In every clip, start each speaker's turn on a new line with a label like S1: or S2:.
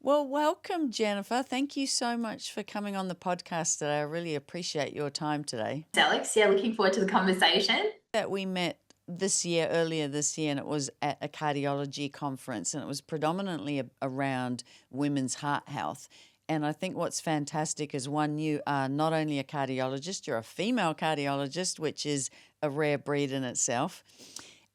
S1: Well, welcome, Jennifer. Thank you so much for coming on the podcast today. I really appreciate your time today.
S2: Alex, yeah, looking forward to the conversation.
S1: That we met earlier this year, and it was at a cardiology conference, and it was predominantly around women's heart health. And I think what's fantastic is, one, you are not only a cardiologist, you're a female cardiologist, which is a rare breed in itself.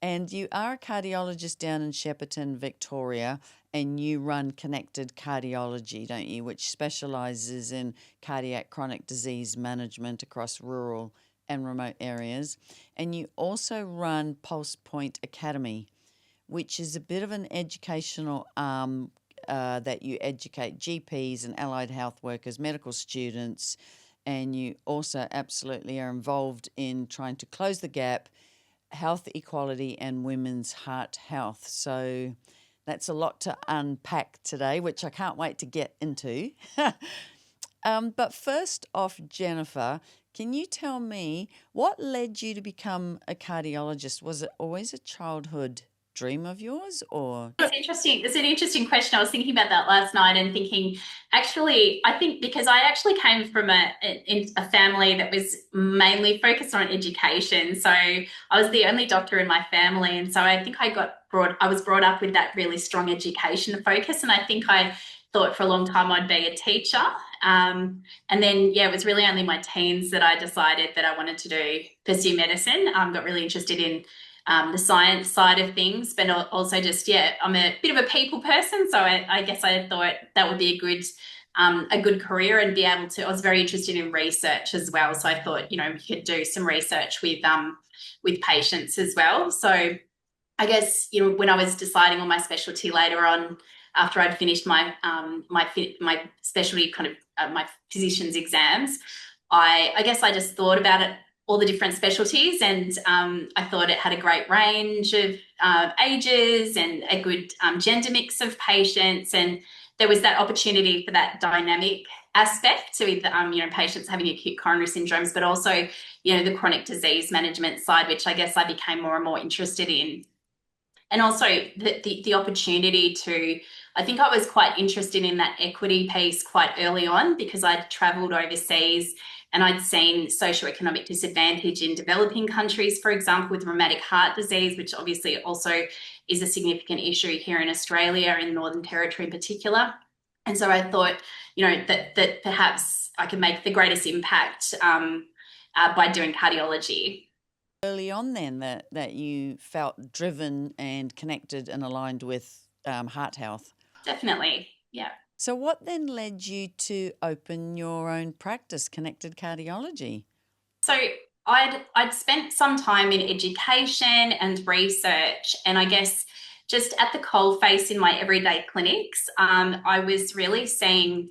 S1: And you are a cardiologist down in Shepparton, Victoria, and you run Connected Cardiology, don't you, which specialises in cardiac chronic disease management across rural and remote areas. And you also run Pulse Point Academy, which is a bit of an educational arm that you educate GPs and allied health workers, medical students, and you also absolutely are involved in trying to close the gap, health equality and women's heart health. So that's a lot to unpack today, which I can't wait to get into. But first off, Jennifer, can you tell me what led you to become a cardiologist? Was it always a childhood dream of yours, or?
S2: It's interesting. It's an interesting question. I was thinking about that last night and thinking, actually, I think because I actually came from a family that was mainly focused on education. So I was the only doctor in my family. And so I think I was brought up with that really strong education focus. And I think I thought for a long time I'd be a teacher. And then, yeah, it was really only my teens that I decided that I wanted to pursue medicine. Got really interested in the science side of things, but also just, yeah, I'm a bit of a people person. So I guess I thought that would be a good career and be able to, I was very interested in research as well. So I thought, you could do some research with patients as well. So I guess, when I was deciding on my specialty later on, after I'd finished my specialty my physician's exams, I guess I just thought about it, all the different specialties, and I thought it had a great range of ages and a good gender mix of patients, and there was that opportunity for that dynamic aspect with patients having acute coronary syndromes, but also the chronic disease management side, which I guess I became more and more interested in. And also the opportunity to, I think I was quite interested in that equity piece quite early on, because I'd travelled overseas and I'd seen socioeconomic disadvantage in developing countries, for example, with rheumatic heart disease, which obviously also is a significant issue here in Australia, in the Northern Territory in particular. And so I thought, that perhaps I could make the greatest impact by doing cardiology.
S1: Early on then that you felt driven and connected and aligned with heart health?
S2: Definitely, yeah.
S1: So what then led you to open your own practice, Connected Cardiology?
S2: So I'd spent some time in education and research, and I guess just at the coalface in my everyday clinics, I was really seeing,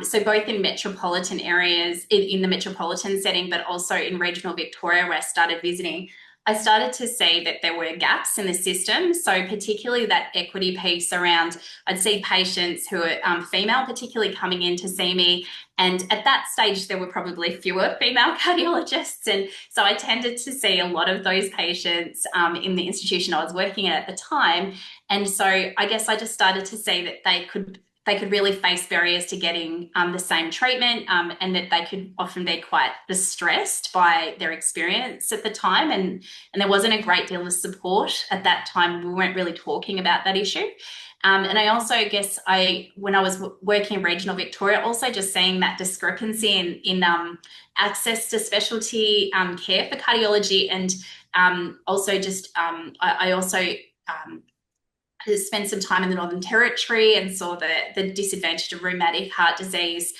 S2: so both in metropolitan areas, in the metropolitan setting, but also in regional Victoria where I started visiting, I started to see that there were gaps in the system. So particularly that equity piece around, I'd see patients who are female, particularly coming in to see me. And at that stage, there were probably fewer female cardiologists. And so I tended to see a lot of those patients in the institution I was working at the time. And so I guess I just started to see that they could really face barriers to getting the same treatment, and that they could often be quite distressed by their experience at the time. And there wasn't a great deal of support at that time. We weren't really talking about that issue. And I also guess when I was working in regional Victoria, also just seeing that discrepancy in access to specialty care for cardiology, and also just I also spent some time in the Northern Territory and saw the disadvantage of rheumatic heart disease,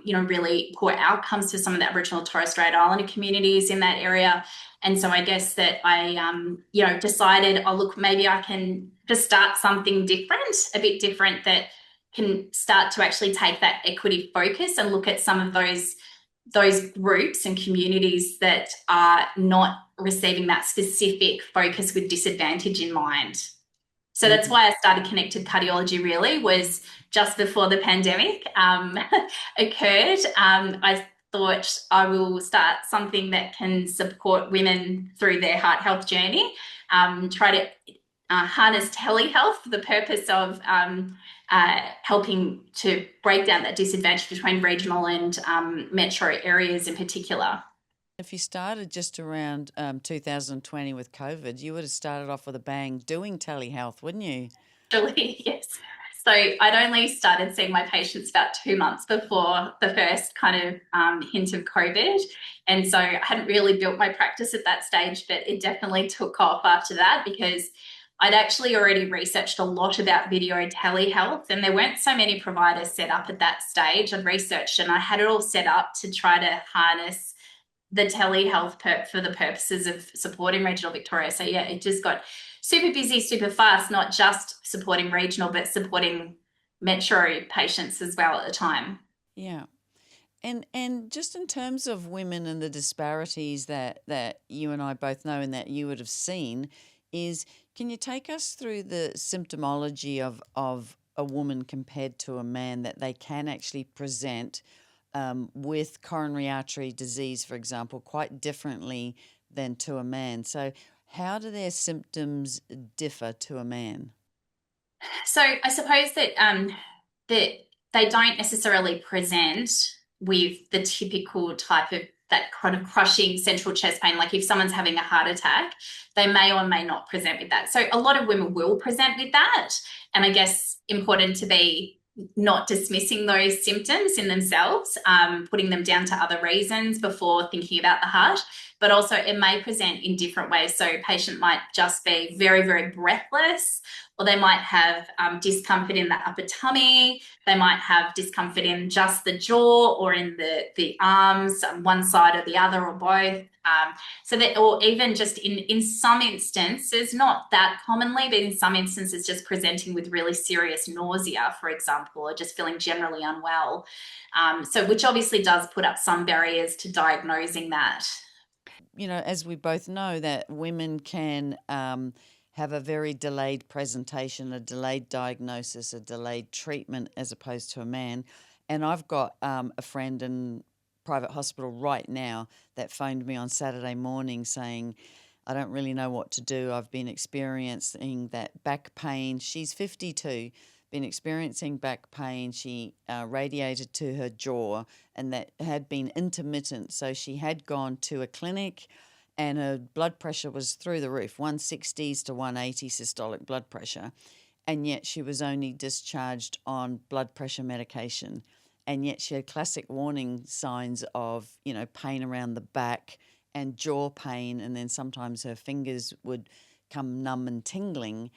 S2: really poor outcomes for some of the Aboriginal and Torres Strait Islander communities in that area. And so I guess that I, decided, oh, look, maybe I can just start something different, a bit different, that can start to actually take that equity focus and look at some of those groups and communities that are not receiving that specific focus with disadvantage in mind. So that's why I started Connected Cardiology, really, was just before the pandemic occurred. I thought I will start something that can support women through their heart health journey, try to harness telehealth for the purpose of helping to break down that disadvantage between regional and metro areas in particular.
S1: If you started just around 2020 with COVID, you would have started off with a bang doing telehealth, wouldn't you?
S2: Actually, yes. So I'd only started seeing my patients about 2 months before the first kind of hint of COVID. And so I hadn't really built my practice at that stage, but it definitely took off after that because I'd actually already researched a lot about video telehealth, and there weren't so many providers set up at that stage. I'd researched and I had it all set up to try to harness the telehealth for the purposes of supporting regional Victoria. So yeah, it just got super busy, super fast, not just supporting regional, but supporting metro patients as well at the time.
S1: Yeah. And just in terms of women and the disparities that you and I both know and that you would have seen, is can you take us through the symptomology of a woman compared to a man, that they can actually present with coronary artery disease, for example, quite differently than to a man? So how do their symptoms differ to a man?
S2: So I suppose that they don't necessarily present with the typical type of that kind of crushing central chest pain. Like if someone's having a heart attack, they may or may not present with that. So a lot of women will present with that. And I guess important to be not dismissing those symptoms in themselves, putting them down to other reasons before thinking about the heart. But also it may present in different ways. So a patient might just be very, very breathless, or they might have discomfort in the upper tummy. They might have discomfort in just the jaw or in the arms, one side or the other or both. Or even just in some instances, not that commonly, but in some instances, just presenting with really serious nausea, for example, or just feeling generally unwell. Which obviously does put up some barriers to diagnosing that.
S1: As we both know, that women can have a very delayed presentation, a delayed diagnosis, a delayed treatment as opposed to a man. And I've got a friend in private hospital right now that phoned me on Saturday morning saying, I don't really know what to do. I've been experiencing that back pain. She's 52, been experiencing back pain. She radiated to her jaw, and that had been intermittent. So she had gone to a clinic and her blood pressure was through the roof, 160s to 180 systolic blood pressure. And yet she was only discharged on blood pressure medication. And yet she had classic warning signs of, pain around the back and jaw pain. And then sometimes her fingers would come numb and tingling.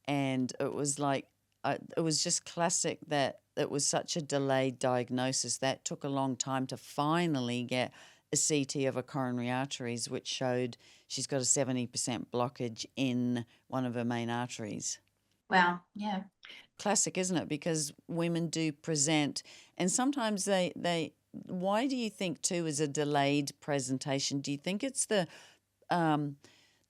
S1: And it was like, it was just classic that it was such a delayed diagnosis. That took a long time to finally get a CT of her coronary arteries, which showed she's got a 70% blockage in one of her main arteries.
S2: Wow, yeah.
S1: Classic, isn't it? Because women do present, and sometimes they why do you think too is a delayed presentation? Do you think it's the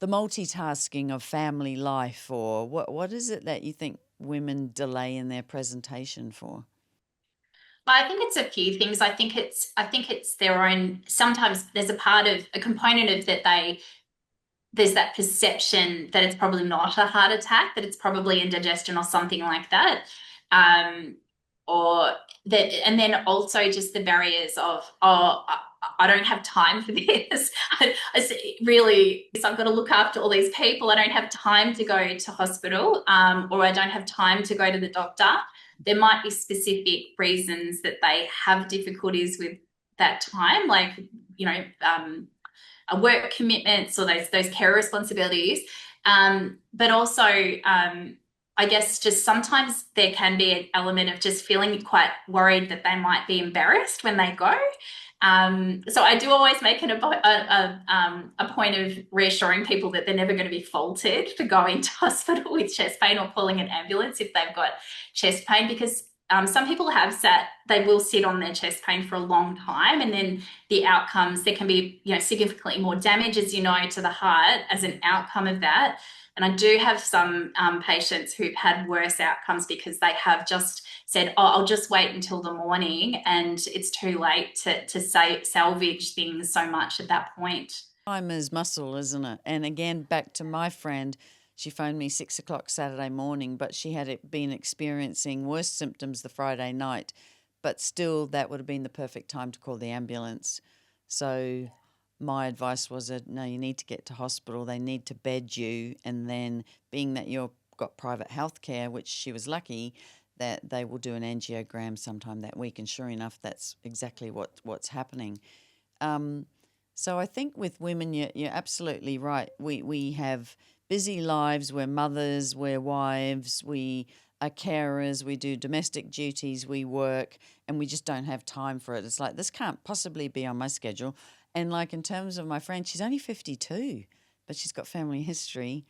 S1: multitasking of family life, or what is it that you think women delay in their presentation for?
S2: I think it's a few things. I think it's their own. Sometimes there's a component of that there's that perception that it's probably not a heart attack, that it's probably indigestion or something like that. Or that, and then also just the barriers of, I don't have time for this. Really, I've got to look after all these people. I don't have time to go to hospital, or I don't have time to go to the doctor. There might be specific reasons that they have difficulties with that time, like, work commitments or those care responsibilities. But also, I guess just sometimes there can be an element of just feeling quite worried that they might be embarrassed when they go. So I do always make a point of reassuring people that they're never going to be faulted for going to hospital with chest pain or calling an ambulance if they've got chest pain, because some people they will sit on their chest pain for a long time, and then the outcomes, there can be, significantly more damage, as you know, to the heart as an outcome of that. And I do have some patients who've had worse outcomes because they have just said, oh, I'll just wait until the morning, and it's too late to salvage things so much at that point.
S1: Time is muscle, isn't it? And again, back to my friend, She phoned me 6 o'clock Saturday morning, but she had been experiencing worse symptoms the Friday night, but still that would have been the perfect time to call the ambulance. So my advice was that no, you need to get to hospital. They need to bed you, and then being that you've got private health care, which she was lucky, that they will do an angiogram sometime that week, and sure enough, that's exactly what's happening. So I think with women, you're absolutely right. We have busy lives. We're mothers, we're wives, we are carers, we do domestic duties, we work, and we just don't have time for it. It's like, this can't possibly be on my schedule. And like in terms of my friend, she's only 52, but she's got family history.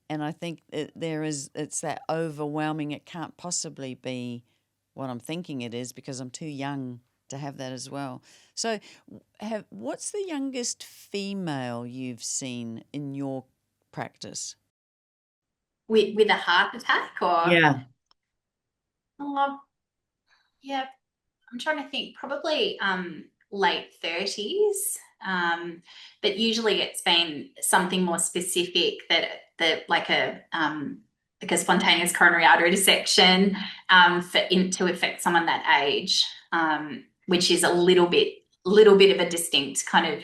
S1: And I think it's that overwhelming, it can't possibly be what I'm thinking it is because I'm too young to have that as well. So what's the youngest female you've seen in your practice?
S2: With a heart attack or
S1: Yeah.
S2: oh, yeah, I'm trying to think, probably late 30s. But usually it's been something more specific that like a spontaneous coronary artery dissection to affect someone that age, which is a little bit of a distinct kind of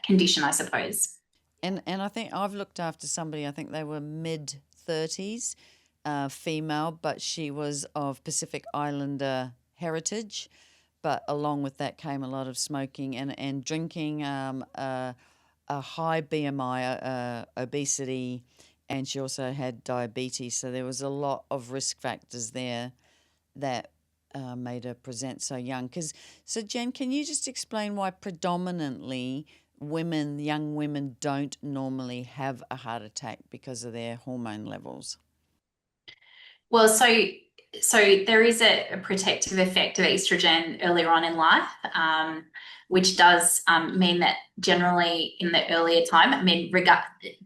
S2: condition, I suppose.
S1: And I think I've looked after somebody, I think they were mid-30s, female, but she was of Pacific Islander heritage. But along with that came a lot of smoking and drinking, a high BMI, obesity, and she also had diabetes. So there was a lot of risk factors there that made her present so young. So Jen, can you just explain why predominantly young women don't normally have a heart attack because of their hormone levels?
S2: Well, so there is a protective effect of estrogen earlier on in life, which does mean that generally in the earlier time, I mean,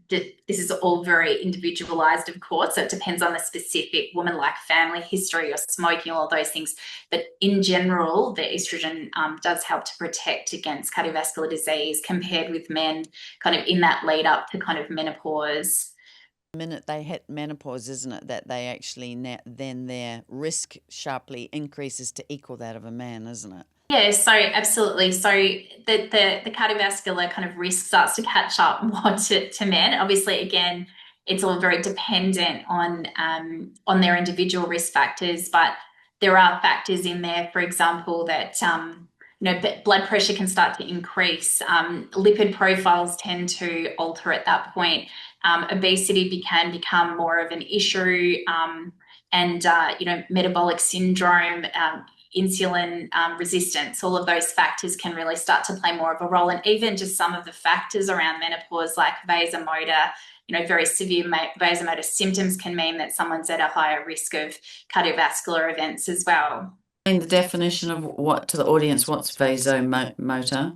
S2: this is all very individualized, of course, so it depends on the specific woman, like family history or smoking, all those things. But in general, the estrogen does help to protect against cardiovascular disease compared with men kind of in that lead up to kind of menopause.
S1: The minute they hit menopause, isn't it, that they actually then their risk sharply increases to equal that of a man, isn't it?
S2: Yeah, so absolutely. So the cardiovascular kind of risk starts to catch up more to men. Obviously, again, it's all very dependent on their individual risk factors, but there are factors in there, for example, that blood pressure can start to increase. Lipid profiles tend to alter at that point. Obesity can become more of an issue, and metabolic syndrome, insulin resistance, all of those factors can really start to play more of a role. And even just some of the factors around menopause, like vasomotor, very severe vasomotor symptoms can mean that someone's at a higher risk of cardiovascular events as well.
S1: And the definition of what to the audience, what's vasomotor?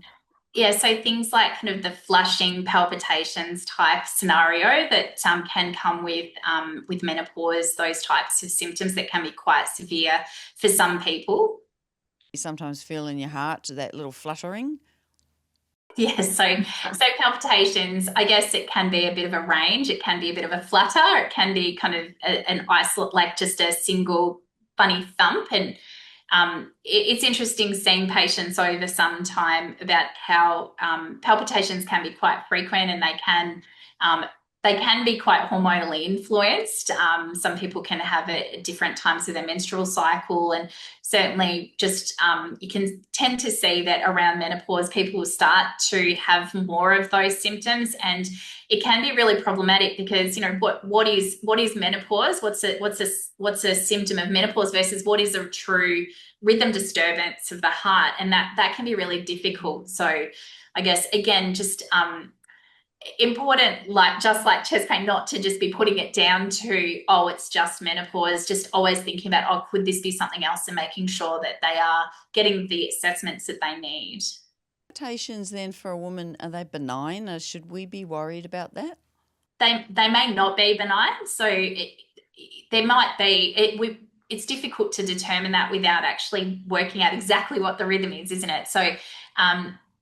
S2: Yeah, so things like kind of the flushing palpitations type scenario that can come with menopause, those types of symptoms that can be quite severe for some people.
S1: You sometimes feel in your heart that little fluttering.
S2: Yes, so palpitations, I guess it can be a bit of a range. It can be a bit of a flutter. It can be kind of an isolate, like just a single funny thump. And it's interesting seeing patients over some time about how palpitations can be quite frequent, and they can be quite hormonally influenced. Some people can have it at different times of their menstrual cycle, and certainly just you can tend to see that around menopause, people will start to have more of those symptoms, and it can be really problematic because what is menopause? What's a symptom of menopause versus what is a true rhythm disturbance of the heart, and that can be really difficult. So I guess again, just important, like just like chest pain, not to just be putting it down to, oh, it's just menopause, just always thinking about, oh, could this be something else, and making sure that they are getting the assessments that they need.
S1: Palpitations then for a woman, are they benign, or should we be worried about that?
S2: They may not be benign, so there might be, it's difficult to determine that without actually working out exactly what the rhythm is, isn't it? So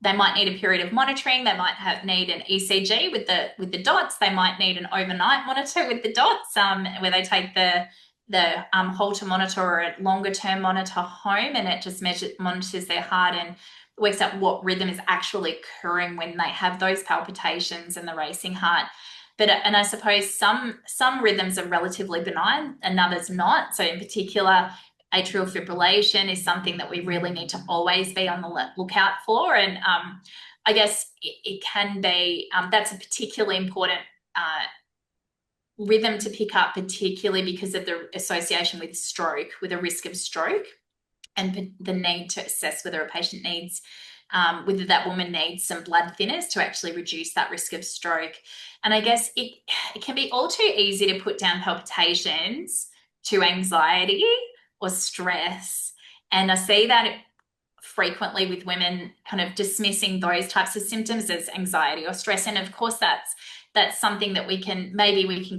S2: they might need a period of monitoring. They might need an ECG with the dots. They might need an overnight monitor with the dots, where they take the Holter monitor or a longer term monitor home, and it just monitors their heart and works out what rhythm is actually occurring when they have those palpitations and the racing heart. And I suppose some rhythms are relatively benign and others not. So in particular, atrial fibrillation is something that we really need to always be on the lookout for. And I guess it can be, that's a particularly important rhythm to pick up, particularly because of the association with stroke, with a risk of stroke, and the need to assess whether a patient needs, whether that woman needs some blood thinners to actually reduce that risk of stroke. And I guess it can be all too easy to put down palpitations to anxiety or stress. And I see that frequently with women kind of dismissing those types of symptoms as anxiety or stress. And of course, that's something that we can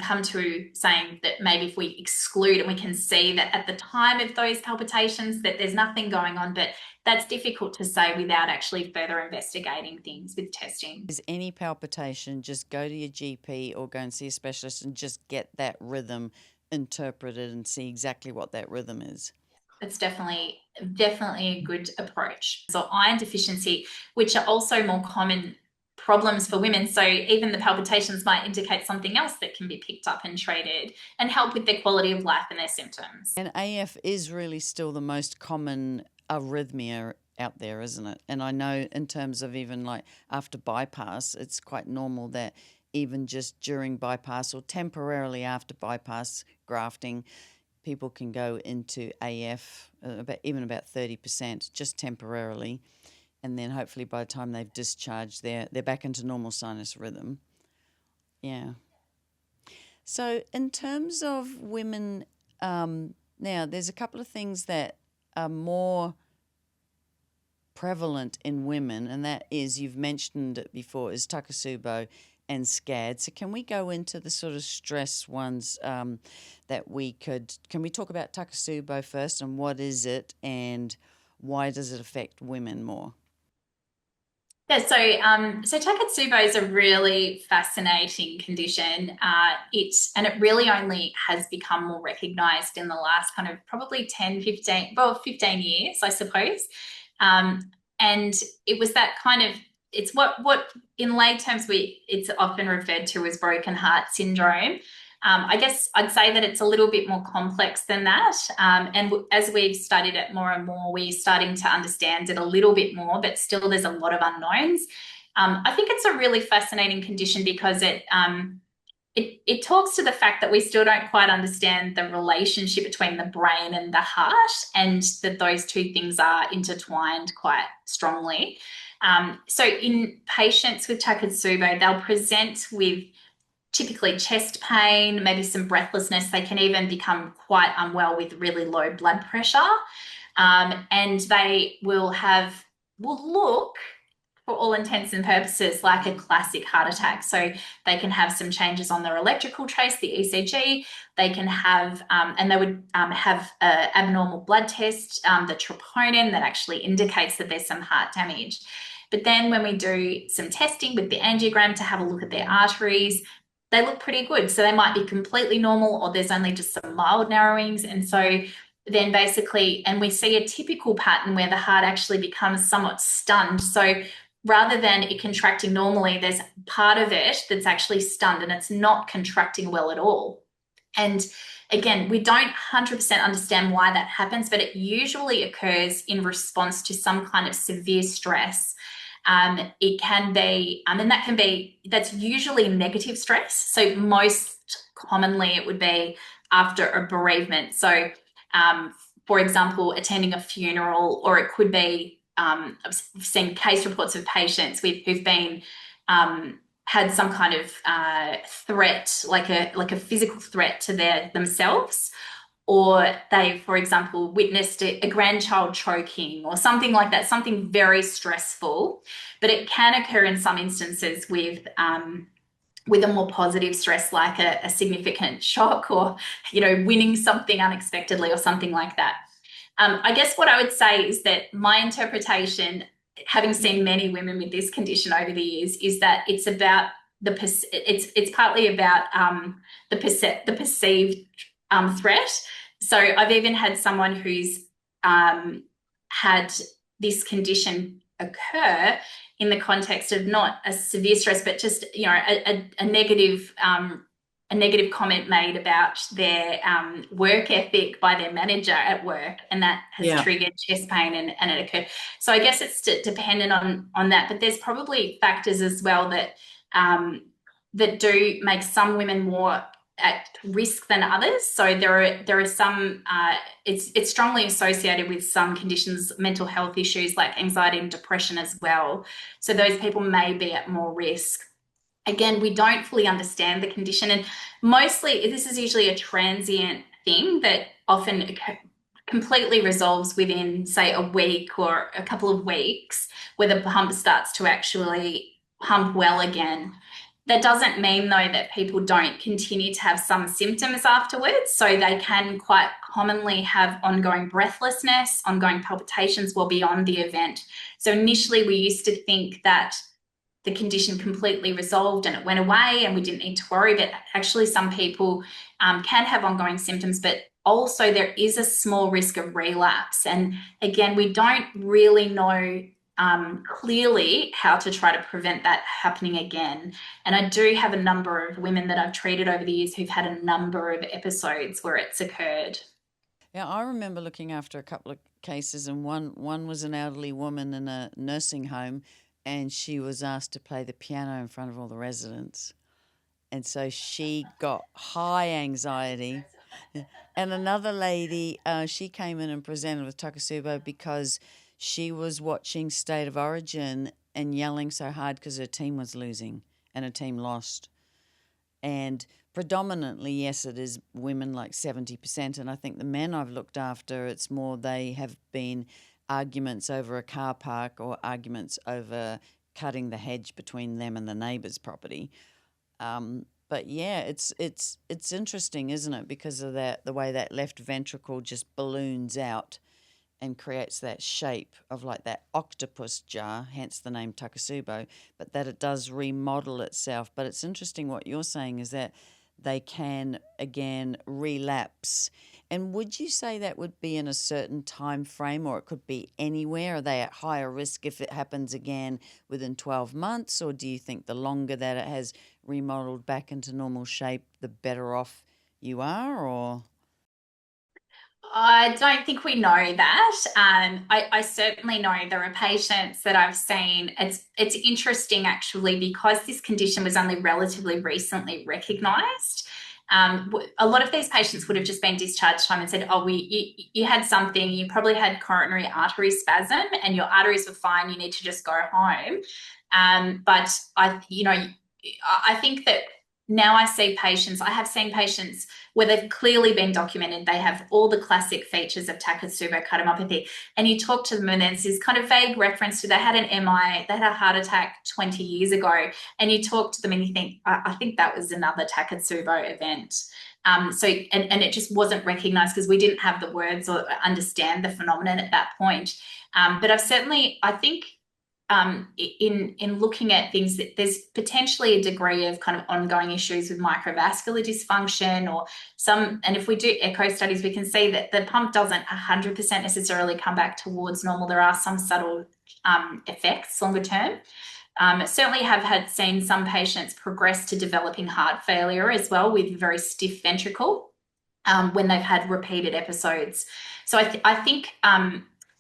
S2: come to saying that maybe if we exclude and we can see that at the time of those palpitations that there's nothing going on, but that's difficult to say without actually further investigating things with testing.
S1: Is any palpitation, just go to your GP or go and see a specialist and just get that rhythm interpreted and see exactly what that rhythm is.
S2: It's definitely a good approach. So iron deficiency, which are also more common problems for women. So even the palpitations might indicate something else that can be picked up and treated and help with their quality of life and their symptoms.
S1: And AF is really still the most common arrhythmia out there, isn't it? And I know in terms of even like after bypass, it's quite normal that even just during bypass or temporarily after bypass grafting, people can go into AF, about 30%, just temporarily. And then hopefully by the time they've discharged, they're back into normal sinus rhythm. Yeah. So in terms of women, now there's a couple of things that are more prevalent in women, and that is, you've mentioned it before, is Takotsubo and SCAD. So can we go into the sort of stress ones that we could, can we talk about Takotsubo first, and what is it and why does it affect women more?
S2: Yeah, so Takotsubo is a really fascinating condition. It really only has become more recognised in the last kind of probably 15 years, I suppose. And it was that kind of, it's what in lay terms it's often referred to as broken heart syndrome. I guess I'd say that it's a little bit more complex than that. And as we've studied it more and more, we're starting to understand it a little bit more, but still there's a lot of unknowns. I think it's a really fascinating condition because it talks to the fact that we still don't quite understand the relationship between the brain and the heart, and that those two things are intertwined quite strongly. So in patients with Takotsubo, they'll present with typically chest pain, maybe some breathlessness. They can even become quite unwell with really low blood pressure. And they will look, for all intents and purposes, like a classic heart attack. So they can have some changes on their electrical trace, the ECG. They can have, and they would have an abnormal blood test, the troponin, that actually indicates that there's some heart damage. But then when we do some testing with the angiogram to have a look at their arteries, they look pretty good. So they might be completely normal, or there's only just some mild narrowings. And so then basically, and we see a typical pattern where the heart actually becomes somewhat stunned. So rather than it contracting normally, there's part of it that's actually stunned and it's not contracting well at all. And again, we don't 100% understand why that happens, but it usually occurs in response to some kind of severe stress. It can be, and that's usually negative stress. So most commonly it would be after a bereavement. So, for example, attending a funeral, or it could be, I've seen case reports of patients who've been, had some kind of threat, like a physical threat to themselves, or they, for example, witnessed a grandchild choking or something like that, something very stressful. But it can occur in some instances with a more positive stress, like a significant shock, or winning something unexpectedly or something like that. I guess what I would say is that my interpretation having seen many women with this condition over the years, is that it's about it's partly about the perceived threat. So I've even had someone who's had this condition occur in the context of not a severe stress, but just, you know, a negative comment made about their work ethic by their manager at work, and that has triggered chest pain, and it occurred. So I guess it's dependent on that, but there's probably factors as well that that do make some women more at risk than others. So there are some, it's strongly associated with some conditions, mental health issues like anxiety and depression as well. So those people may be at more risk. Again, we don't fully understand the condition, and mostly this is usually a transient thing that often completely resolves within, say, a week or a couple of weeks, where the pump starts to actually pump well again. That doesn't mean, though, that people don't continue to have some symptoms afterwards. So they can quite commonly have ongoing breathlessness, ongoing palpitations well beyond the event. So initially we used to think that the condition completely resolved and it went away and we didn't need to worry, but actually some people can have ongoing symptoms, but also there is a small risk of relapse. And again, we don't really know clearly how to try to prevent that happening again. And I do have a number of women that I've treated over the years who've had a number of episodes where it's occurred.
S1: Yeah, I remember looking after a couple of cases, and one was an elderly woman in a nursing home, and she was asked to play the piano in front of all the residents. And so she got high anxiety. And another lady, she came in and presented with Takotsubo because she was watching State of Origin and yelling so hard because her team was losing and her team lost. And predominantly, yes, it is women, like 70%. And I think the men I've looked after, it's more they have been arguments over a car park or arguments over cutting the hedge between them and the neighbour's property. But yeah, it's interesting, isn't it? Because of that, the way that left ventricle just balloons out and creates that shape of like that octopus jar, hence the name Takotsubo, but that it does remodel itself. But it's interesting what you're saying is that they can, again, relapse. And would you say that would be in a certain time frame, or it could be anywhere? Are they at higher risk if it happens again within 12 months, or do you think the longer that it has remodeled back into normal shape, the better off you are, or...?
S2: I don't think we know that. I certainly know there are patients that I've seen. It's interesting, actually, because this condition was only relatively recently recognised. A lot of these patients would have just been discharged home and said, oh, you had something, you probably had coronary artery spasm and your arteries were fine, you need to just go home. But I think that now I have seen patients where they've clearly been documented. They have all the classic features of Takotsubo cardiomyopathy. And you talk to them and there's this kind of vague reference to they had an MI, they had a heart attack 20 years ago. And you talk to them and you think, I think that was another Takotsubo event. So it just wasn't recognized because we didn't have the words or understand the phenomenon at that point. But I think in looking at things, that there's potentially a degree of kind of ongoing issues with microvascular dysfunction or and if we do echo studies, we can see that the pump doesn't 100% necessarily come back towards normal. There are some subtle effects longer term. Certainly have seen some patients progress to developing heart failure as well with very stiff ventricle when they've had repeated episodes. So I think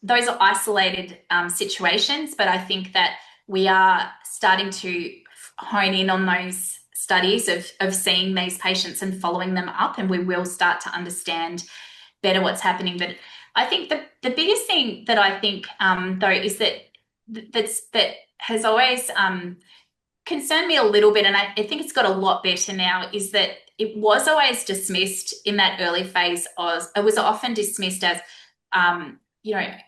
S2: those are isolated situations, but I think that we are starting to hone in on those studies of seeing these patients and following them up, and we will start to understand better what's happening. But I think the biggest thing that I think, though, is that has always concerned me a little bit, and I think it's got a lot better now, is that it was always dismissed in that early phase. It was often dismissed as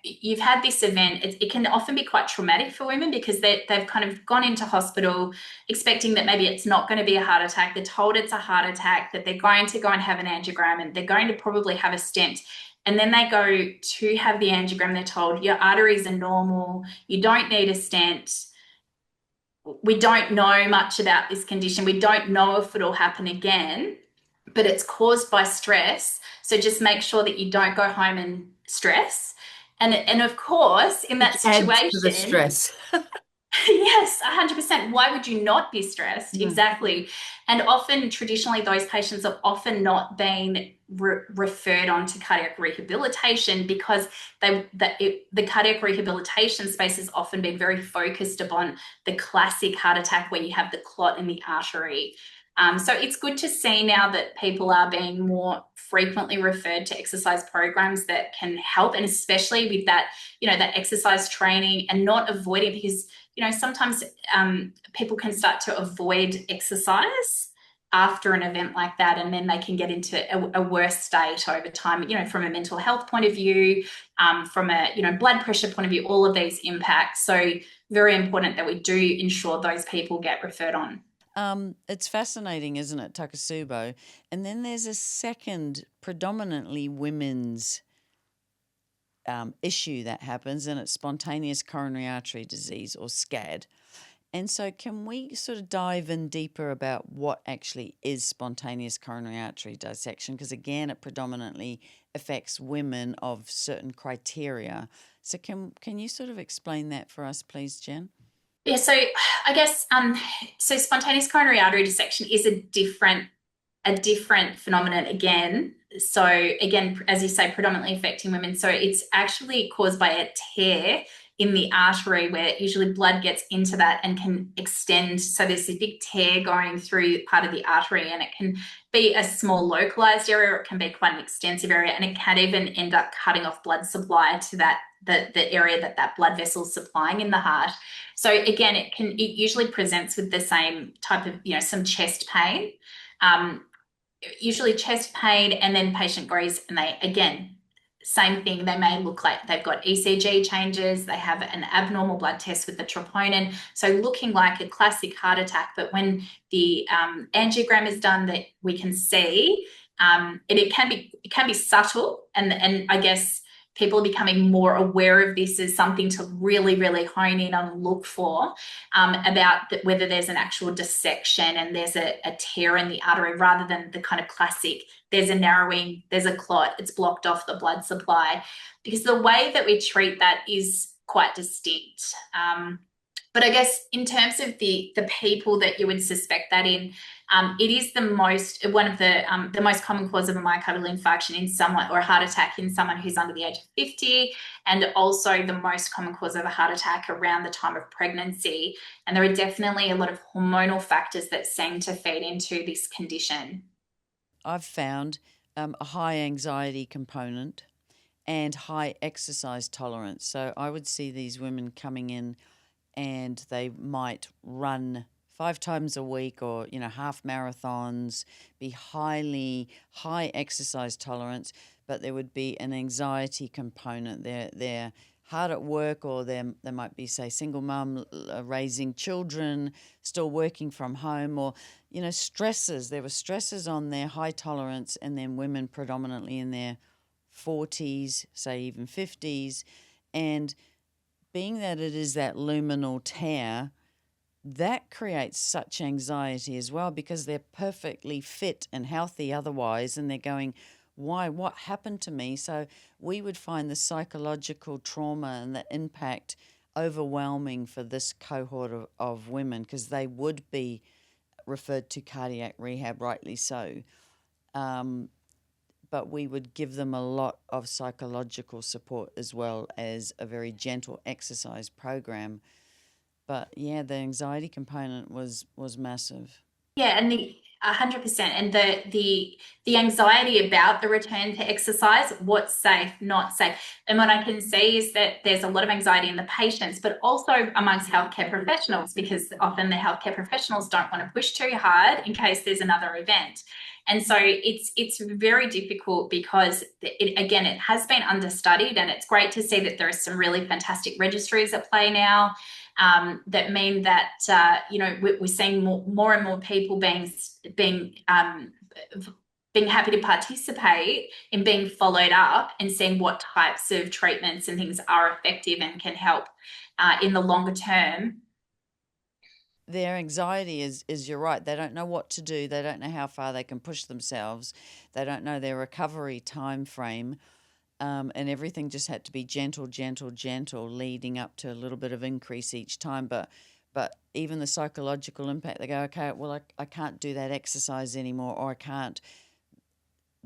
S2: you've had this event. It can often be quite traumatic for women because they've kind of gone into hospital expecting that maybe it's not going to be a heart attack. They're told it's a heart attack, that they're going to go and have an angiogram and they're going to probably have a stent. And then they go to have the angiogram. They're told your arteries are normal. You don't need a stent. We don't know much about this condition. We don't know if it'll happen again, but it's caused by stress. So just make sure that you don't go home and stress. And of course, in
S1: Which
S2: that
S1: adds to the
S2: situation,
S1: stress.
S2: yes, 100%. Why would you not be stressed?
S1: Mm.
S2: Exactly. And often, traditionally, those patients have often not been referred on to cardiac rehabilitation because the cardiac rehabilitation space has often been very focused upon the classic heart attack where you have the clot in the artery. So it's good to see now that people are being more frequently referred to exercise programs that can help, and especially with that, that exercise training and not avoiding, because sometimes people can start to avoid exercise after an event like that, and then they can get into a worse state over time, from a mental health point of view, from a, blood pressure point of view, all of these impacts. So very important that we do ensure those people get referred on.
S1: It's fascinating, isn't it, Takotsubo? And then there's a second, predominantly women's issue that happens, and it's spontaneous coronary artery disease, or SCAD. And so, can we sort of dive in deeper about what actually is spontaneous coronary artery dissection? Because again, it predominantly affects women of certain criteria. So, can you sort of explain that for us, please, Jen?
S2: Yeah, so I guess so spontaneous coronary artery dissection is a different phenomenon again. So again, as you say, predominantly affecting women. So it's actually caused by a tear in the artery where usually blood gets into that and can extend. So there's this big tear going through part of the artery, and it can be a small localized area, or it can be quite an extensive area, and it can even end up cutting off blood supply to the area that blood vessel is supplying in the heart. So again, it usually presents with the same type of, some chest pain. Usually chest pain, and then patient goes and they, again, same thing, they may look like they've got ECG changes, they have an abnormal blood test with the troponin, so looking like a classic heart attack. But when the angiogram is done, that we can see, and it can be subtle, and I guess people are becoming more aware of this as something to really, really hone in on and look for, about whether there's an actual dissection and there's a tear in the artery, rather than the kind of classic, there's a narrowing, there's a clot, it's blocked off the blood supply. Because the way that we treat that is quite distinct. But I guess in terms of the people that you would suspect that in, it is one of the most common cause of a myocardial infarction in someone, or a heart attack in someone who's under the age of 50, and also the most common cause of a heart attack around the time of pregnancy. And there are definitely a lot of hormonal factors that seem to feed into this condition.
S1: I've found a high anxiety component and high exercise tolerance. So I would see these women coming in and they might run 5 times a week, or half marathons, be high exercise tolerance, but there would be an anxiety component. They're hard at work, or they might be, say, single mum, raising children, still working from home, or stresses. There were stresses on their high tolerance, and then women predominantly in their 40s, say even 50s, and being that it is that luminal tear, that creates such anxiety as well, because they're perfectly fit and healthy otherwise, and they're going, why, what happened to me? So we would find the psychological trauma and the impact overwhelming for this cohort of women, because they would be referred to cardiac rehab, rightly so. But we would give them a lot of psychological support, as well as a very gentle exercise program. But yeah, the anxiety component was massive.
S2: Yeah, and the 100%, and the anxiety about the return to exercise, what's safe, not safe. And what I can see is that there's a lot of anxiety in the patients, but also amongst healthcare professionals, because often the healthcare professionals don't want to push too hard in case there's another event. And so it's very difficult, because again, it has been understudied, and it's great to see that there are some really fantastic registries at play now, that mean that we're seeing more and more people being being happy to participate in being followed up and seeing what types of treatments and things are effective and can help in the longer term.
S1: Their anxiety is you're right. They don't know what to do. They don't know how far they can push themselves. They don't know their recovery time frame. And everything just had to be gentle, gentle, gentle, leading up to a little bit of increase each time. But even the psychological impact, they go, okay, well, I can't do that exercise anymore, or I can't.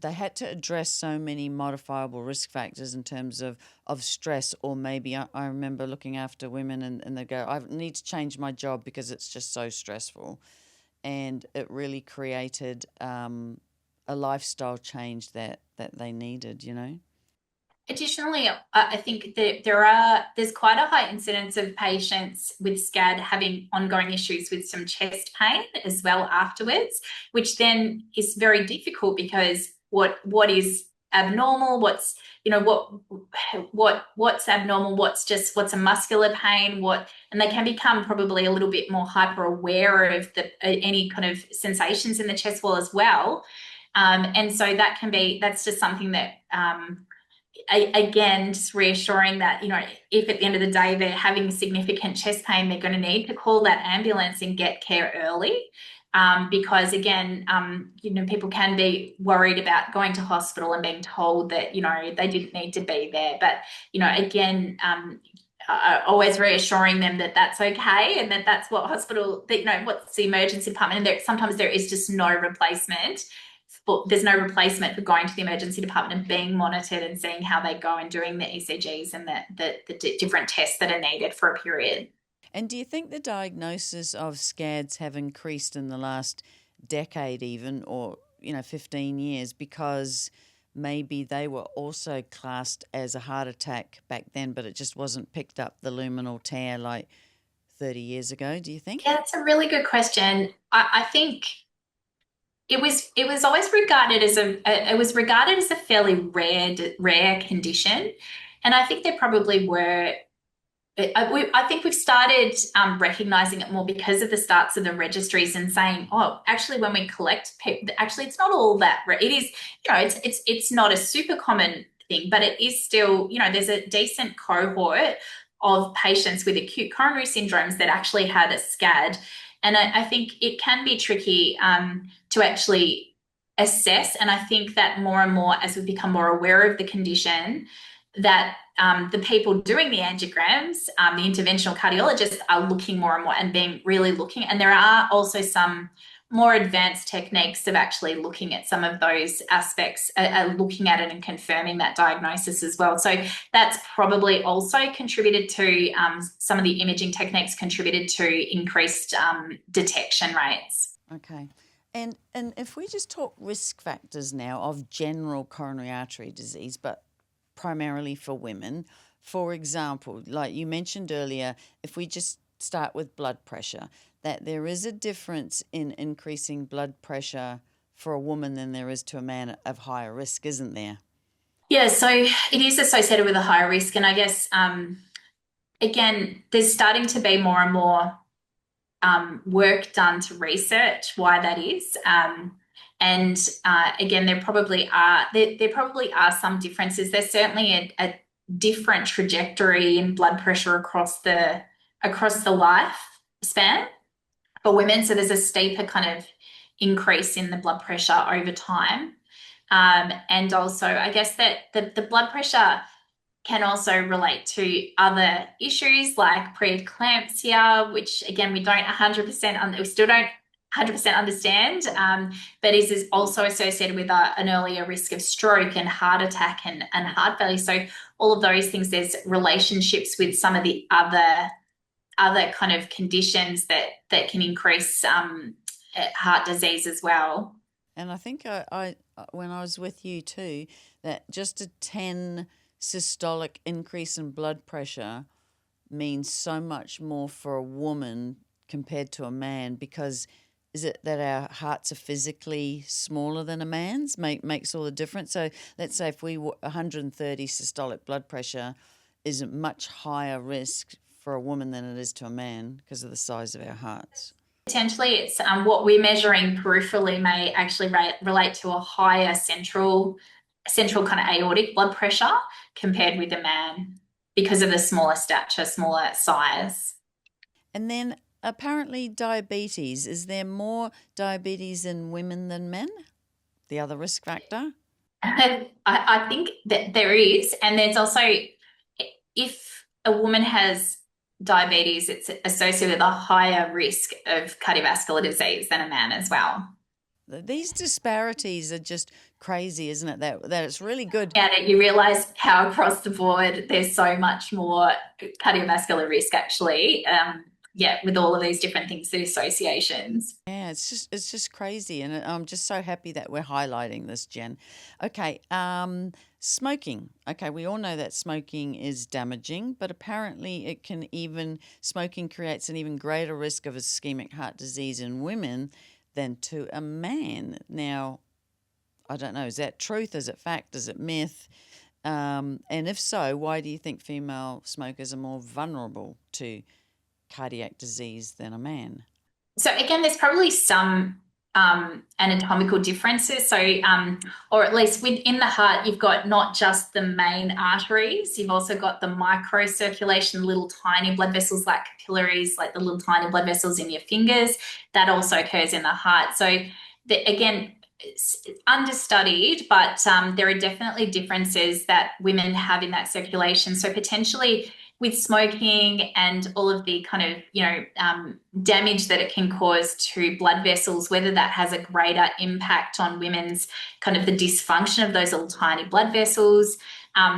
S1: They had to address so many modifiable risk factors in terms of stress, or maybe I remember looking after women and they go, I need to change my job because it's just so stressful. And it really created a lifestyle change that they needed, you know.
S2: Additionally, I think that there's quite a high incidence of patients with SCAD having ongoing issues with some chest pain as well afterwards, which then is very difficult because what is abnormal, what's abnormal, what's a muscular pain, and they can become probably a little bit more hyper aware of any kind of sensations in the chest wall as well. And so that's just something that again, just reassuring that, if at the end of the day they're having significant chest pain, they're going to need to call that ambulance and get care early. Because again, people can be worried about going to hospital and being told that, they didn't need to be there. But, again, always reassuring them that that's okay and that's what hospital, what's the emergency department. And sometimes there is just no replacement. There's no replacement for going to the emergency department and being monitored and seeing how they go and doing the ECGs and the different tests that are needed for a period.
S1: And do you think the diagnosis of SCADs have increased in the last decade even, or 15 years, because maybe they were also classed as a heart attack back then, but it just wasn't picked up the luminal tear like 30 years ago, do you think?
S2: Yeah, that's a really good question. I think it was always regarded as a fairly rare condition, and I think there probably were. I think we've started recognizing it more because of the starts of the registries and saying, oh, actually, when we collect people, actually, it's not all that. It is, it's not a super common thing, but it is still, there's a decent cohort of patients with acute coronary syndromes that actually had a SCAD. And I think it can be tricky to actually assess. And I think that more and more, as we become more aware of the condition, that the people doing the angiograms, the interventional cardiologists, are looking more and more and being really looking. And there are also some more advanced techniques of actually looking at some of those aspects, looking at it and confirming that diagnosis as well. So that's probably also contributed to some of the imaging techniques contributed to increased detection rates.
S1: Okay. And if we just talk risk factors now of general coronary artery disease, but primarily for women, for example, like you mentioned earlier, if we just start with blood pressure, that there is a difference in increasing blood pressure for a woman than there is to a man of higher risk, isn't there?
S2: Yeah, so it is associated with a higher risk. And I guess, again, there's starting to be more and more work done to research why that is. And again, there probably are some differences. There's certainly a different trajectory in blood pressure across the lifespan for women. So there's a steeper kind of increase in the blood pressure over time. And also, I guess that the blood pressure can also relate to other issues like preeclampsia, which again, we still don't 100% understand, but is also associated with an earlier risk of stroke and heart attack and heart failure. So all of those things, there's relationships with some of the other kind of conditions that can increase heart disease as well.
S1: And I think I when I was with you too, that just a 10 systolic increase in blood pressure means so much more for a woman compared to a man, because is it that our hearts are physically smaller than a man's makes all the difference? So let's say if we were 130 systolic blood pressure is a much higher risk for a woman than it is to a man because of the size of our hearts.
S2: Potentially, it's what we're measuring peripherally may actually relate to a higher central kind of aortic blood pressure compared with a man because of the smaller stature, smaller size.
S1: And then apparently diabetes. Is there more diabetes in women than men? The other risk factor?
S2: I think that there is, and there's also, if a woman has diabetes, it's associated with a higher risk of cardiovascular disease than a man as well.
S1: These disparities are just crazy, isn't it? That it's really good.
S2: Yeah, that you realize how across the board there's so much more cardiovascular risk actually. Yeah, with all of these different things, the associations.
S1: Yeah, it's just crazy, and I'm just so happy that we're highlighting this, Jen. Okay, smoking. Okay, we all know that smoking is damaging, but apparently smoking creates an even greater risk of ischemic heart disease in women than to a man. Now, I don't know, is that truth? Is it fact? Is it myth? And if so, why do you think female smokers are more vulnerable to cardiac disease than a man?
S2: So again, there's probably some anatomical differences. So, or at least within the heart, you've got not just the main arteries, you've also got the microcirculation, little tiny blood vessels like capillaries, like the little tiny blood vessels in your fingers. That also occurs in the heart. So, again, it's understudied, but there are definitely differences that women have in that circulation. So potentially with smoking and all of the kind of, damage that it can cause to blood vessels, whether that has a greater impact on women's kind of the dysfunction of those little tiny blood vessels.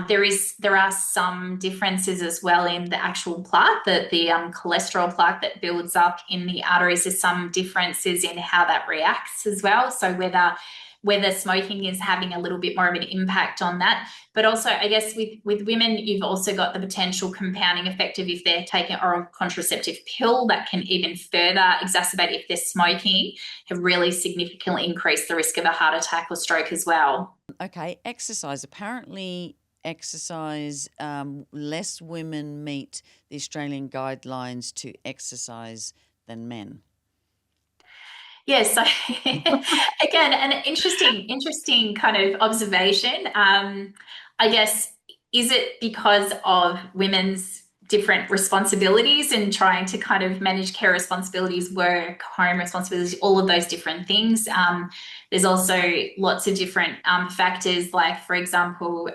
S2: There are some differences as well in the actual plaque, the cholesterol plaque that builds up in the arteries. There's some differences in how that reacts as well. So whether smoking is having a little bit more of an impact on that. But also, I guess with women, you've also got the potential compounding effect of if they're taking oral contraceptive pill, that can even further exacerbate if they're smoking, have really significantly increased the risk of a heart attack or stroke as well.
S1: Okay, exercise. Apparently, exercise, less women meet the Australian guidelines to exercise than men.
S2: Yes, so again, an interesting kind of observation. I guess, is it because of women's different responsibilities and trying to kind of manage care responsibilities, work, home responsibilities, all of those different things? There's also lots of different factors, like, for example,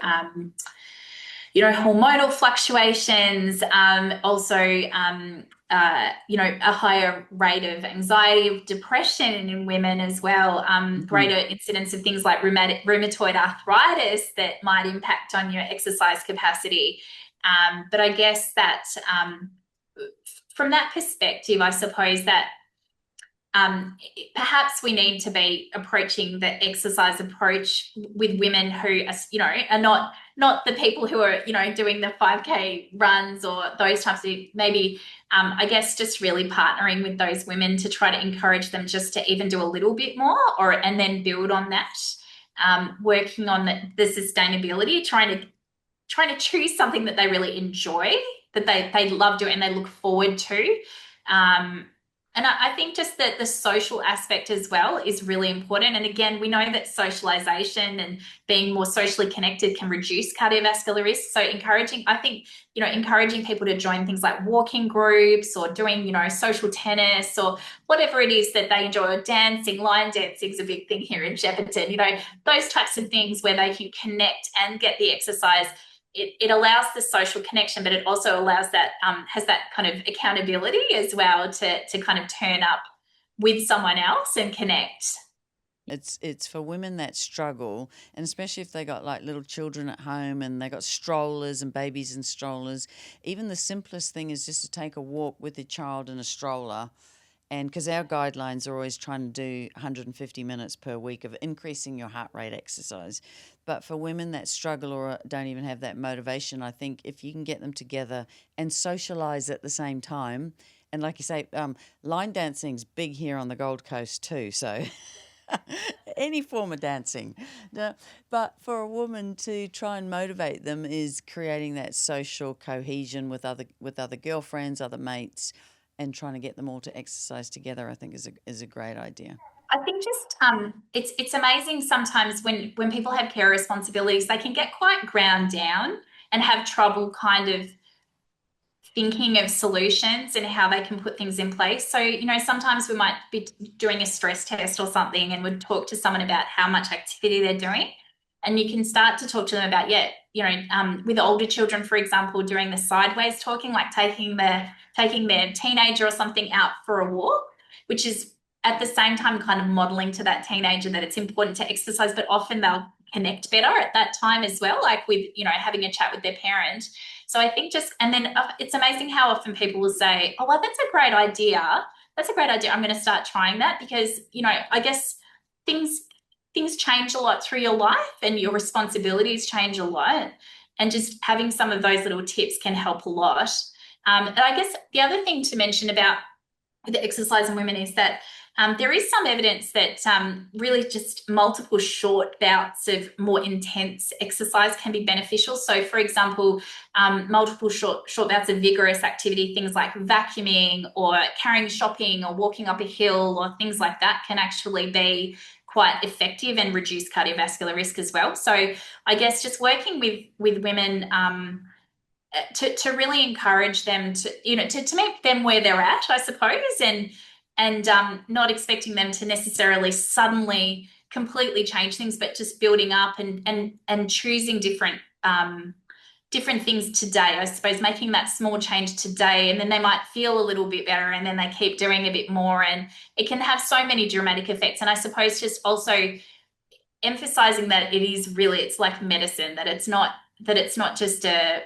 S2: hormonal fluctuations, also, a higher rate of anxiety, depression in women as well, greater incidence of things like rheumatoid arthritis that might impact on your exercise capacity. But I guess that from that perspective, I suppose that perhaps we need to be approaching the exercise approach with women who are not the people who are doing the 5K runs or those types of, maybe I guess just really partnering with those women to try to encourage them just to even do a little bit more, and then build on that, working on the sustainability, trying to choose something that they really enjoy, that they love doing and they look forward to. And I think just that the social aspect as well is really important. And again, we know that socialization and being more socially connected can reduce cardiovascular risk. So encouraging people to join things like walking groups or doing, social tennis or whatever it is that they enjoy, or dancing. Line dancing is a big thing here in Shepparton, those types of things where they can connect and get the exercise. It allows the social connection, but it also allows that, has that kind of accountability as well to kind of turn up with someone else and connect.
S1: It's for women that struggle, and especially if they got like little children at home and they got strollers and babies in strollers. Even the simplest thing is just to take a walk with your child in a stroller. And because our guidelines are always trying to do 150 minutes per week of increasing your heart rate exercise. But for women that struggle or don't even have that motivation, I think if you can get them together and socialise at the same time, and like you say, line dancing's big here on the Gold Coast too, so any form of dancing. No, but for a woman to try and motivate them is creating that social cohesion with other girlfriends, other mates, and trying to get them all to exercise together, I think is a great idea.
S2: I think just it's amazing sometimes when people have care responsibilities, they can get quite ground down and have trouble kind of thinking of solutions and how they can put things in place. So, sometimes we might be doing a stress test or something and would talk to someone about how much activity they're doing. And you can start to talk to them about, with older children, for example, doing the sideways talking, like taking their teenager or something out for a walk, which is at the same time kind of modeling to that teenager that it's important to exercise, but often they'll connect better at that time as well, like with, having a chat with their parent. So I think and then it's amazing how often people will say, oh, well, that's a great idea. That's a great idea. I'm going to start trying that because, I guess things change a lot through your life and your responsibilities change a lot. And just having some of those little tips can help a lot. And I guess the other thing to mention about the exercise in women is that there is some evidence that really just multiple short bouts of more intense exercise can be beneficial. So, for example, multiple short bouts of vigorous activity, things like vacuuming or carrying shopping or walking up a hill or things like that can actually be quite effective and reduce cardiovascular risk as well. So I guess just working with women to really encourage them to meet them where they're at, I suppose, and not expecting them to necessarily suddenly completely change things, but just building up and choosing different things today, I suppose, making that small change today, and then they might feel a little bit better and then they keep doing a bit more, and it can have so many dramatic effects. And I suppose just also emphasizing that it's like medicine, that it's not just a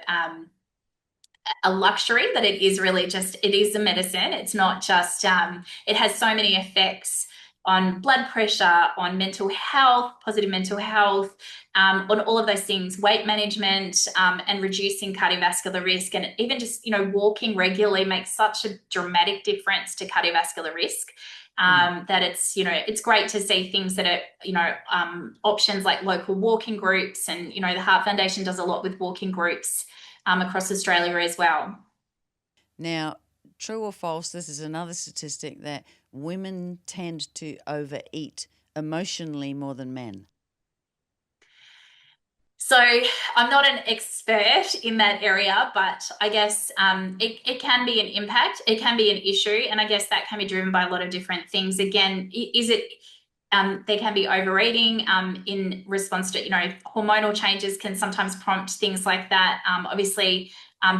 S2: luxury, that it is really just, it is a medicine. It's not just, it has so many effects on blood pressure, on mental health, positive mental health, on all of those things, weight management, and reducing cardiovascular risk. And even just, walking regularly makes such a dramatic difference to cardiovascular risk. That it's great to see things that are, options like local walking groups, and, the Heart Foundation does a lot with walking groups across Australia as well.
S1: Now, true or false, this is another statistic that women tend to overeat emotionally more than men.
S2: So I'm not an expert in that area, but I guess it can be an impact. It can be an issue. And I guess that can be driven by a lot of different things. Again, there can be overeating in response to, hormonal changes can sometimes prompt things like that. Obviously,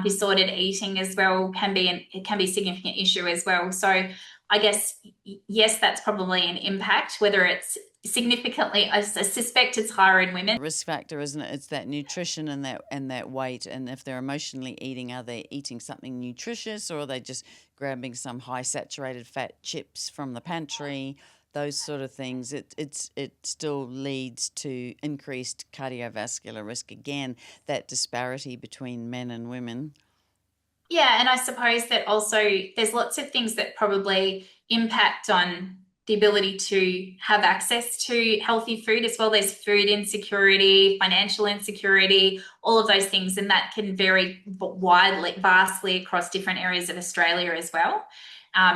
S2: disordered eating as well can be a significant issue as well. So I guess, yes, that's probably an impact. Whether it's significantly, I suspect it's higher in women.
S1: Risk factor, isn't it? It's that nutrition and that weight. And if they're emotionally eating, are they eating something nutritious, or are they just grabbing some high saturated fat chips from the pantry? Those sort of things. It still leads to increased cardiovascular risk. Again, that disparity between men and women.
S2: Yeah, and I suppose that also there's lots of things that probably impact on the ability to have access to healthy food as well. There's food insecurity, financial insecurity, all of those things, and that can vary vastly across different areas of Australia as well.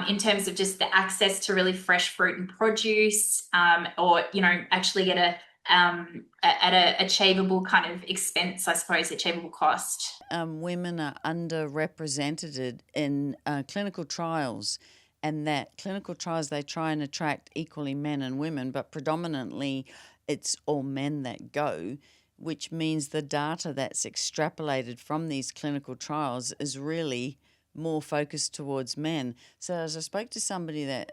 S2: In terms of just the access to really fresh fruit and produce, or actually get at a achievable kind of expense, I suppose, achievable cost.
S1: Women are underrepresented in clinical trials, and that clinical trials, they try and attract equally men and women, but predominantly it's all men that go, which means the data that's extrapolated from these clinical trials is really more focused towards men. So as I spoke to somebody that,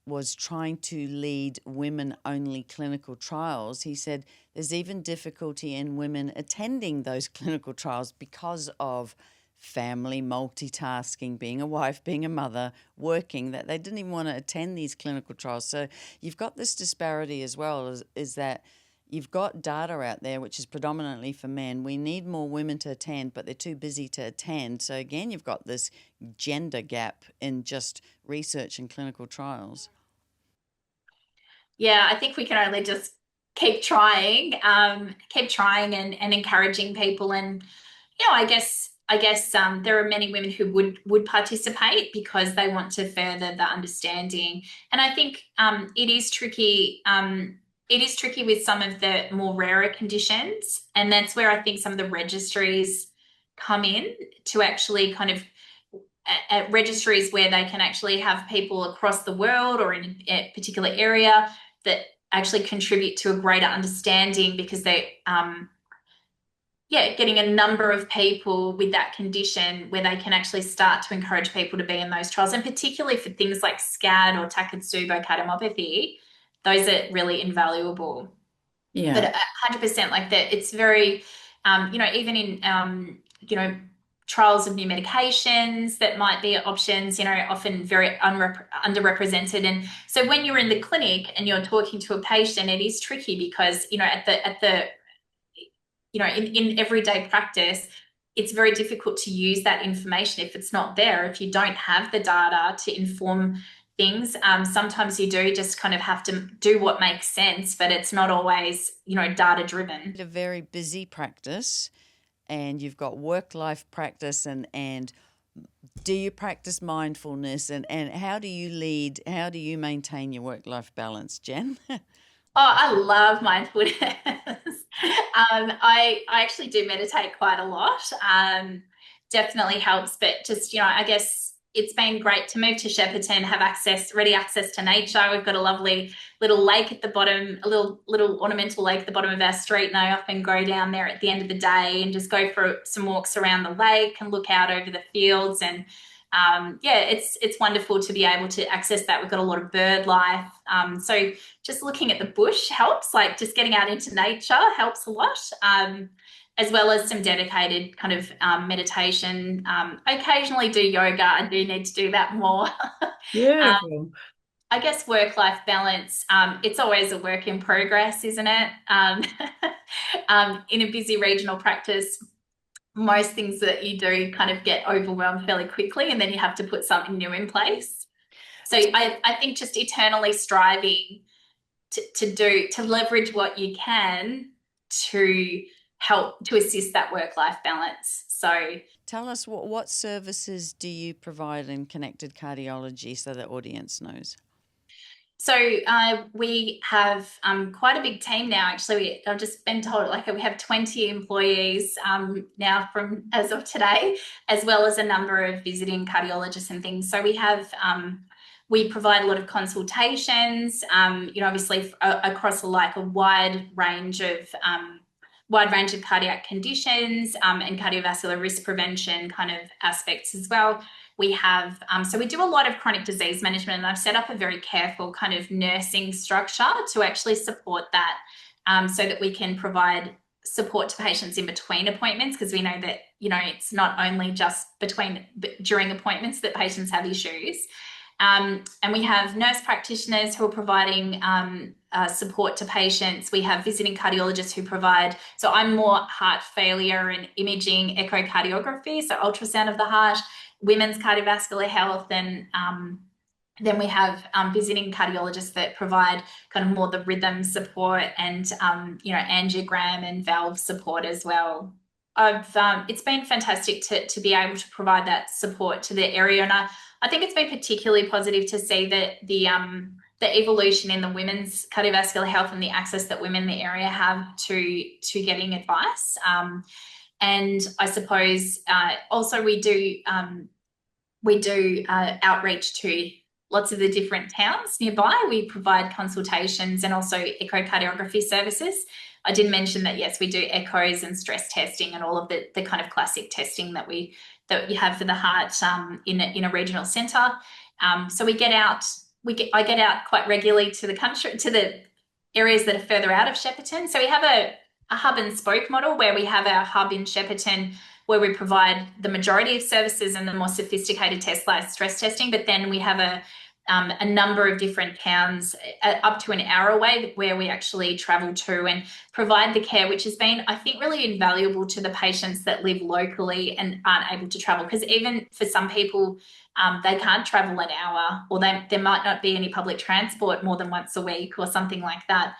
S1: was trying to lead women-only clinical trials, he said there's even difficulty in women attending those clinical trials because of family, multitasking, being a wife, being a mother, working, that they didn't even want to attend these clinical trials. So you've got this disparity as well, is that you've got data out there which is predominantly for men. We need more women to attend, but they're too busy to attend. So again, you've got this gender gap in just research and clinical trials.
S2: Yeah, I think we can only just keep trying and encouraging people. And, I guess I guess there are many women who would participate because they want to further the understanding. And I think it is tricky. It is tricky with some of the more rarer conditions, and that's where I think some of the registries come in to actually kind of at registries where they can actually have people across the world or in a particular area that actually contribute to a greater understanding because they getting a number of people with that condition where they can actually start to encourage people to be in those trials, and particularly for things like SCAD or Takotsubo cardiomyopathy, those are really invaluable.
S1: Yeah.
S2: But 100% like that, it's very, even in, trials of new medications that might be options, often very underrepresented. And so when you're in the clinic and you're talking to a patient, it is tricky because, in everyday practice, it's very difficult to use that information if it's not there, if you don't have the data to inform things. Sometimes you do just kind of have to do what makes sense, but it's not always, data driven.
S1: A very busy practice, and you've got work-life practice, and do you practice mindfulness, and how do you maintain your work-life balance, Jen?
S2: Oh, I love mindfulness. I actually do meditate quite a lot. Definitely helps, but just, I guess it's been great to move to Shepparton, have ready access to nature. We've got a lovely little lake at the bottom, a little ornamental lake at the bottom of our street, and I often go down there at the end of the day and just go for some walks around the lake and look out over the fields. And it's wonderful to be able to access that. We've got a lot of bird life. So just looking at the bush helps, like just getting out into nature helps a lot, as well as some dedicated kind of meditation. I occasionally do yoga. I do need to do that more.
S1: Beautiful.
S2: I guess work-life balance, it's always a work in progress, isn't it? In a busy regional practice, most things that you do kind of get overwhelmed fairly quickly, and then you have to put something new in place. So I think just eternally striving to leverage what you can to help to assist that work-life balance. So
S1: tell us what services do you provide in connected cardiology so the audience knows?
S2: So we have quite a big team now. Actually, I've just been told like we have 20 employees now from as of today, as well as a number of visiting cardiologists and things. So we provide a lot of consultations, obviously across like a wide range of cardiac conditions and cardiovascular risk prevention kind of aspects as well. We have, so we do a lot of chronic disease management, and I've set up a very careful kind of nursing structure to actually support that, so that we can provide support to patients in between appointments, because we know that, it's not only just during appointments that patients have issues. And we have nurse practitioners who are providing support to patients. We have visiting cardiologists who provide, so I'm more heart failure and imaging, echocardiography, so ultrasound of the heart, women's cardiovascular health, and then we have visiting cardiologists that provide kind of more the rhythm support and angiogram and valve support as well. It's been fantastic to be able to provide that support to the area, and I think it's been particularly positive to see that the evolution in the women's cardiovascular health and the access that women in the area have to getting advice. And I suppose also we do outreach to lots of the different towns nearby. We provide consultations and also echocardiography services. I did mention that, yes, we do echoes and stress testing and all of the kind of classic testing that you have for the heart in a regional centre. So I get out quite regularly to the country, to the areas that are further out of Shepparton. So we have a hub and spoke model where we have our hub in Shepparton where we provide the majority of services and the more sophisticated tests like stress testing, but then we have a number of different towns up to an hour away where we actually travel to and provide the care, which has been, I think, really invaluable to the patients that live locally and aren't able to travel. Because even for some people, they can't travel an hour, or there might not be any public transport more than once a week or something like that.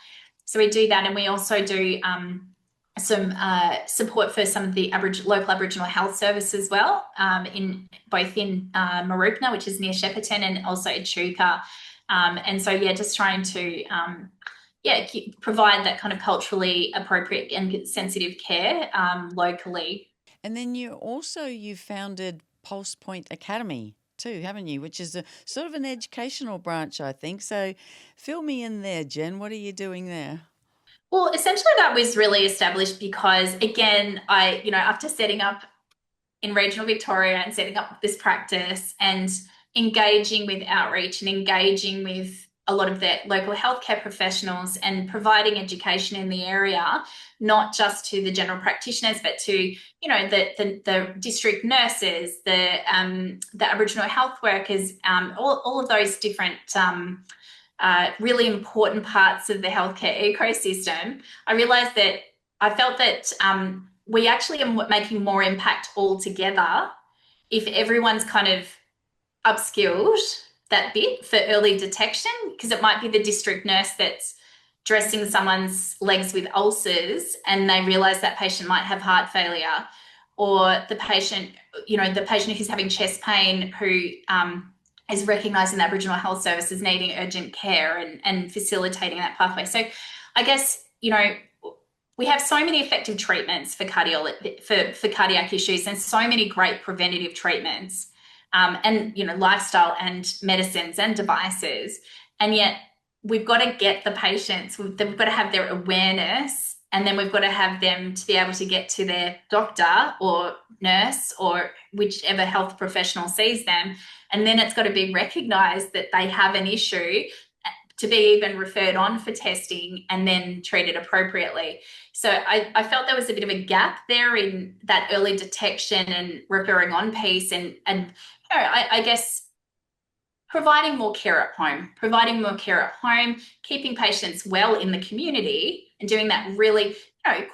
S2: So we do that, and we also do some support for some of the local Aboriginal health service as well, in both in Mooroopna, which is near Shepparton, and also Echuca. And so, yeah, just trying to provide that kind of culturally appropriate and sensitive care locally.
S1: And then you founded Pulse Point Academy too, haven't you? Which is a sort of an educational branch, I think. So fill me in there, Jen. What are you doing there?
S2: Well, essentially that was really established because, again, after setting up in regional Victoria and setting up this practice and engaging with outreach and engaging with a lot of the local healthcare professionals and providing education in the area, not just to the general practitioners, but to, the district nurses, the Aboriginal health workers, all of those different really important parts of the healthcare ecosystem. I felt that we actually are making more impact altogether if everyone's kind of upskilled that bit for early detection, because it might be the district nurse that's dressing someone's legs with ulcers and they realize that patient might have heart failure, or the patient who's having chest pain who is recognising the Aboriginal Health Service as needing urgent care and facilitating that pathway. So I guess, we have so many effective treatments for cardiac issues, and so many great preventative treatments, and lifestyle and medicines and devices. And yet we've got to get the patients, we've got to have their awareness, and then we've got to have them to be able to get to their doctor or nurse or whichever health professional sees them. And then it's got to be recognised that they have an issue, to be even referred on for testing and then treated appropriately. So I felt there was a bit of a gap there in that early detection and referring on piece, and I guess providing more care at home, keeping patients well in the community, and doing that really,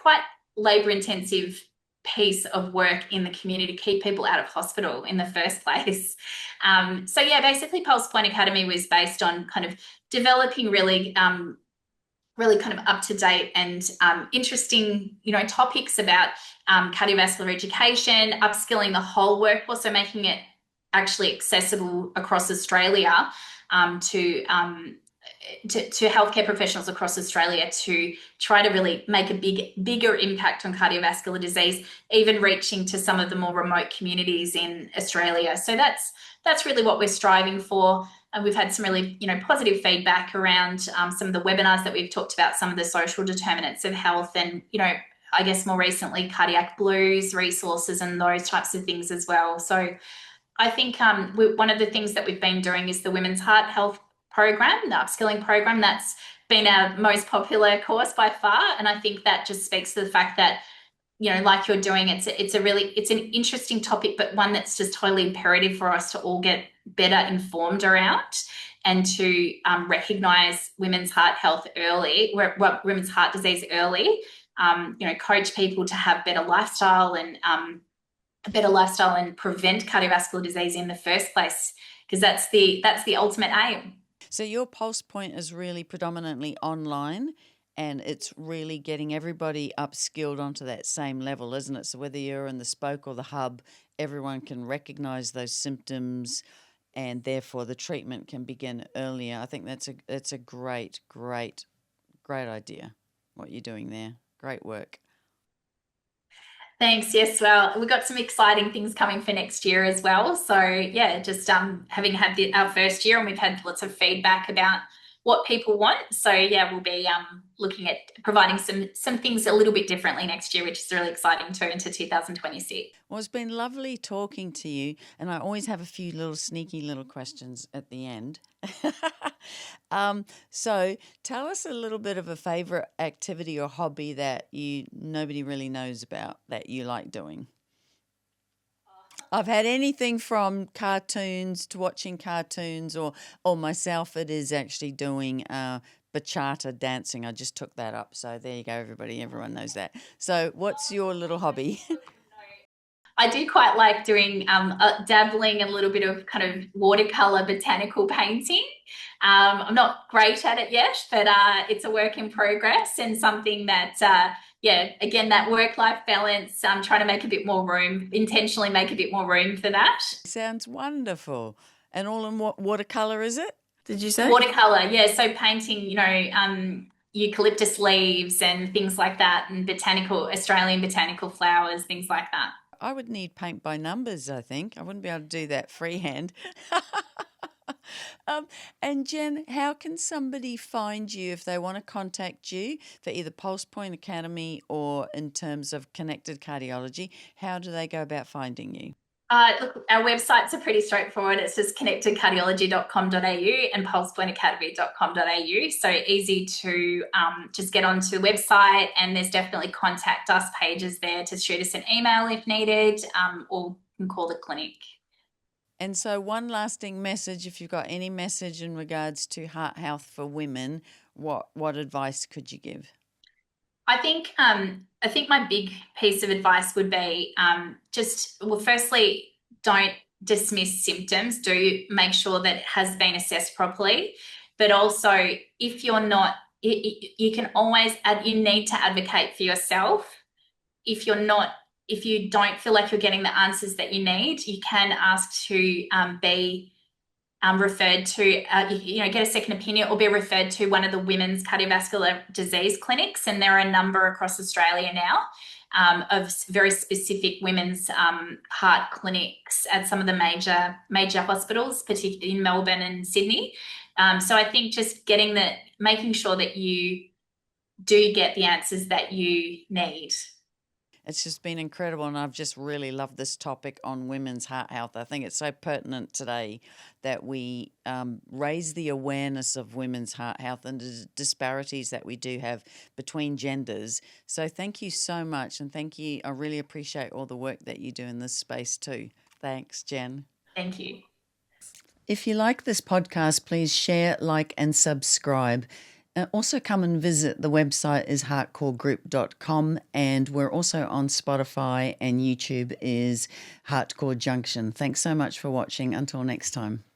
S2: quite labour intensive piece of work in the community to keep people out of hospital in the first place. So yeah, basically Pulse Point Academy was based on kind of developing really kind of up-to-date and interesting, topics about cardiovascular education, upskilling the whole workforce, so making it actually accessible across Australia, to healthcare professionals across Australia, to try to really make a bigger impact on cardiovascular disease, even reaching to some of the more remote communities in Australia. So that's really what we're striving for. And we've had some really, positive feedback around some of the webinars that we've talked about, some of the social determinants of health, and, I guess more recently, cardiac blues resources and those types of things as well. So I think one of the things that we've been doing is the Women's Heart Health program, the upskilling program. That's been our most popular course by far. And I think that just speaks to the fact that, like you're doing, it's an interesting topic, but one that's just totally imperative for us to all get better informed around, and to recognise women's heart health early, women's heart disease early, coach people to have better lifestyle and prevent cardiovascular disease in the first place, because that's the ultimate aim.
S1: So your Pulse Point is really predominantly online, and it's really getting everybody upskilled onto that same level, isn't it? So whether you're in the spoke or the hub, everyone can recognise those symptoms, and therefore the treatment can begin earlier. I think that's a great idea, what you're doing there. Great work.
S2: Thanks. Yes. Well, we've got some exciting things coming for next year as well. So yeah, just having had our first year, and we've had lots of feedback about what people want. So yeah, we'll be looking at providing some things a little bit differently next year, which is really exciting too, into 2026.
S1: Well, it's been lovely talking to you, and I always have a few little sneaky little questions at the end. So tell us a little bit of a favourite activity or hobby that nobody really knows about that you like doing. I've had anything from cartoons to watching cartoons, or myself, it is actually doing bachata dancing. I just took that up. So there you go, everybody. Everyone knows that. So what's your little hobby?
S2: I do quite like doing dabbling a little bit of kind of watercolor botanical painting. I'm not great at it yet, but it's a work in progress, and something that yeah, again, that work-life balance, trying to make a bit more room, intentionally make a bit more room for that.
S1: Sounds wonderful. And all in what watercolor is it? Did you say?
S2: Watercolor, yeah. So painting, eucalyptus leaves and things like that, and Australian botanical flowers, things like that.
S1: I would need paint by numbers, I think. I wouldn't be able to do that freehand. And Jen, how can somebody find you if they want to contact you for either Pulse Point Academy or in terms of connected cardiology? How do they go about finding you?
S2: Look, our websites are pretty straightforward. It's just connectedcardiology.com.au and pulsepointacademy.com.au. So easy to just get onto the website, and there's definitely contact us pages there to shoot us an email if needed, or you can call the clinic.
S1: And so one lasting message, if you've got any message in regards to heart health for women, what advice could you give?
S2: I think my big piece of advice would be firstly, don't dismiss symptoms. Do make sure that it has been assessed properly. But also, if you're not, you can always you need to advocate for yourself. If you don't feel like you're getting the answers that you need, you can ask to be referred to, get a second opinion or be referred to one of the women's cardiovascular disease clinics. And there are a number across Australia now of very specific women's heart clinics at some of the major hospitals, particularly in Melbourne and Sydney. So I think just making sure that you do get the answers that you need.
S1: It's just been incredible, and I've just really loved this topic on women's heart health. I think it's so pertinent today that we raise the awareness of women's heart health and the disparities that we do have between genders. So thank you so much, and thank you. I really appreciate all the work that you do in this space too. Thanks, Jen.
S2: Thank you.
S1: If you like this podcast, please share, like, and subscribe. Also come and visit. The website is heartcoregroup.com, and we're also on Spotify, and YouTube is Heartcore Junction. Thanks so much for watching. Until next time.